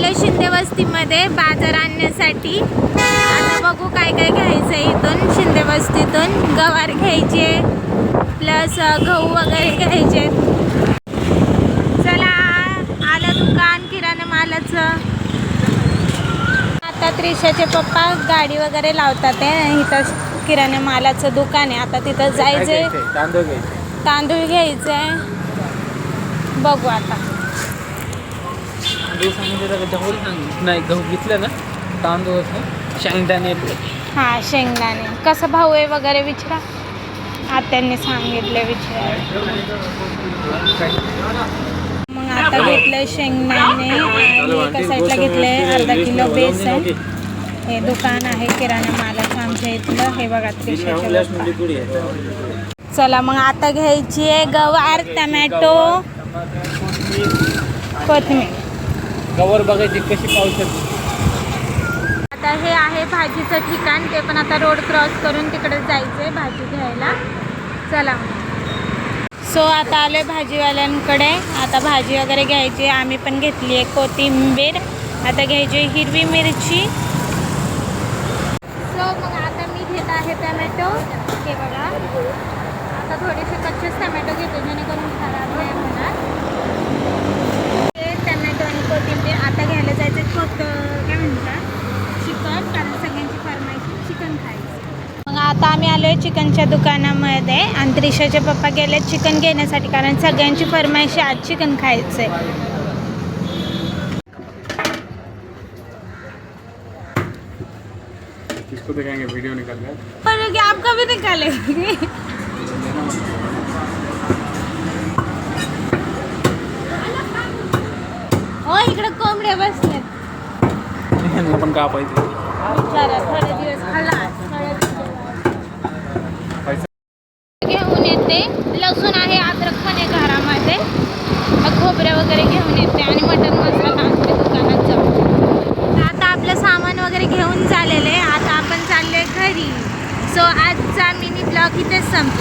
आलो शिंदे वस्तीमध्ये बाजार आणण्यासाठी। आता बघू काय काय घ्यायचं आहे इथून शिंदे वस्तीतून। गवार घ्यायचे प्लस गहू वगैरे घ्यायचे। चला आलं दुकान किराणा मालाचं। आता त्रिशाचे पप्पा गाडी वगैरे लावतात आहे। इथं किराणा मालाचं दुकान आहे। आता तिथं जायचंय, तांदूळ घ्यायचे। बघू आता नाही गहू घेतलं ना, तांदूळ शेंगदाणे। हां शेंगदाणे कसं भाव आहे वगैरे विचारा। आत्यांनी सांगितलं विचारा। मग आता घेतलं शेंगदाणे आणि एका साईडला घेतलंय अर्धा किलो बेसन। हे दुकान आहे किराणा मालाचं आमच्या इथलं। हे बघा त्रिशाचे। चला मग आता घ्यायची आहे गवार, टमॅटो, कोथिंबीर। गवार बघायची कशी पावसात। आता हे आहे भाजीचं ठिकाण, ते पण आता रोड क्रॉस करून तिकडे जायचंय भाजी घ्यायला। चला सो आता आलोय भाजीवाल्यांकडे। आता भाजी वगैरे घ्यायची। आम्ही पण घेतली आहे कोथिंबीर। आता घ्यायची हिरवी मिरची। सो मग आता मी घेत आहे टमॅटो। हे बघा आता थोडेसे कच्चेच टमॅटो घेतो जेणेकरून खराब नाही होणार। टमॅटो आणि कोथिंबीर। आता घ्यायला जायचं काय म्हणतात चिकन, कारण सगळ्यांची फरमाईश चिकन खायचं। मग आता आम्ही आलो आहे चिकनच्या दुकानामध्ये आणि त्रिशाचे पप्पा गेले चिकन घेण्यासाठी, कारण सगळ्यांची फरमाईश आज चिकन खायचं आहे। किसको दिखाएंगे, वीडियो निकाल रहा है। पर आप कभी निकालेंगे? हो इकडे कोंबड्या बसल्यात। पण का पाहिजे विचारा थोडे दिवस खाला घेऊन येते। लसूण आहे, अद्रक पण आहे घरामध्ये। खोबरे वगैरे घेऊन येते आणि मटन मसाला आणते दुकानात जाऊन। आता आपलं सामान वगैरे घेऊन झालेलं आहे। आता आपण चाललोय घरी। सो आजचा मिनी ब्लॉग इथेच संपला।